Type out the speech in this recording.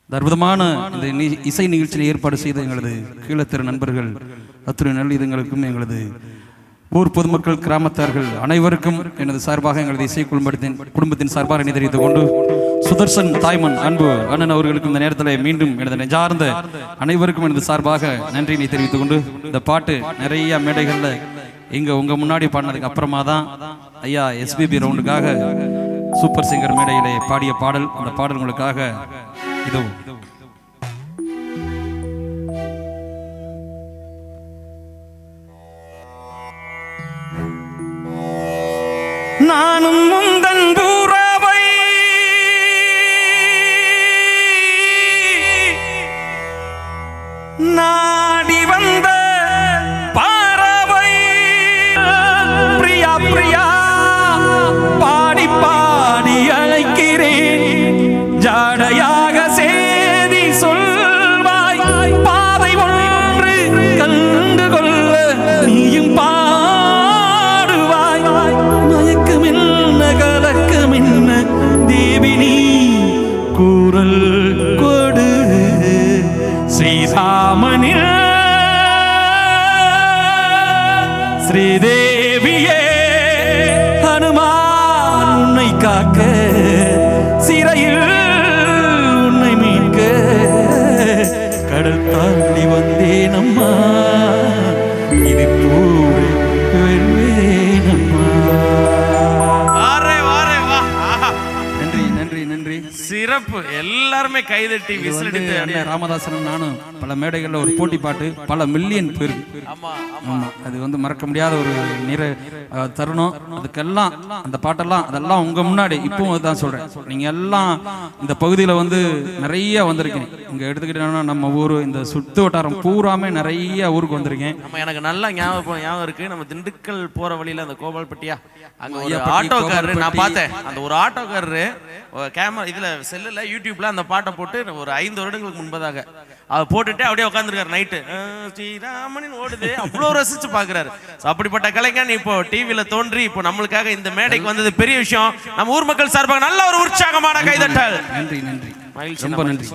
இந்த அற்புதமான இந்த இசை நிகழ்ச்சியில் ஏற்பாடு செய்த எங்களது கீழத்திரு நண்பர்கள் அத்துறை நல்லிதங்களுக்கும் எங்களது ஊர் பொதுமக்கள் கிராமத்தார்கள் அனைவருக்கும் எனது சார்பாக எங்களது இசை குடும்பத்தின் சார்பாக என்னை தெரிவித்துக் கொண்டு சுதர்சன் தாய்மன் அன்பு அண்ணன் அவர்களுக்கும் இந்த நேரத்தில் மீண்டும் எனது நெஞ்சார்ந்த அனைவருக்கும் எனது சார்பாக நன்றியினை தெரிவித்துக் கொண்டு இந்த பாட்டு நிறைய மேடைகளில் இங்கே உங்கள் முன்னாடி பாடினதுக்கு அப்புறமா தான் ஐயா எஸ்பிபி ரவுண்டுக்காக சூப்பர் சிங்கர் மேடையிலே பாடிய பாடல். அந்த பாடல் உங்களுக்காக இதோ. நானும் முந்தன் பூராவை நாடி வந்த பாராவை பிரியா பிரியா பாடி பாடி அழைக்கிறேன் ஜாடையாக சேதி சொல்வாய் பாதை ஒன்று கண்டு கொள்ள நீயும் பாடுவாய் மயக்கமின்ன கலக்கமின்ன தேவினி கூறல் கொடு ஸ்ரீராமனில் ஸ்ரீதேவியே ஹனுமான் உன்னை காக்க சிறையில் உன்னை மீட்க கடல் தாண்டி வந்தேன் அம்மா இது பூவே வெல்வேனம்மா. நன்றி நன்றி நன்றி, சிறப்பு. எல்லாருமே கைதட்டி விசிலடித்து. ராமதாசனும் நானும் பல மேடைகளில் ஒரு போட்டி பாட்டு பல மில்லியன் பேர். அது மறக்க முடியாத ஒரு தருணம். அதுக்கெல்லாம் அந்த பாட்டெல்லாம் அதெல்லாம் உங்க முன்னாடி இப்பவும் அதுதான் சொல்றேன். நீங்க எல்லாம் இந்த பகுதியில் நிறைய வந்திருக்கேன். இங்க எடுத்துக்கிட்டோம்னா நம்ம ஊர் இந்த சுத்து வட்டாரம் பூராமே நிறைய ஊருக்கு வந்திருக்கேன். எனக்கு நல்லா ஞாபகம் இருக்கு. நம்ம திண்டுக்கல் போற வழியில அந்த கோபால்பட்டியா அங்க ஒரு ஆட்டோக்காரரு நான் பார்த்தேன். அந்த ஒரு ஆட்டோக்காரரு கேமரா இதுல செல்லுல யூடியூப்ல அந்த பாட்டை போட்டு ஒரு 5 வருடங்களுக்கு முன்பதாக அதை போட்டுட்டு அப்படியே உட்காந்துருக்காரு. நைட்டு ஸ்ரீராமனின் ஓடுது அவ்வளோ ரசிச்சு பாக்குறாரு. அப்படிப்பட்ட கலைஞன் இப்போ டிவியில தோன்றி இப்போ நம்மளுக்காக இந்த மேடைக்கு வந்தது பெரிய விஷயம். நம்ம ஊர் மக்கள் சார்பாக நல்ல ஒரு உற்சாகமான கைதட்டல். நன்றி நன்றி, மகிழ்ச்சி, ரொம்ப நன்றி.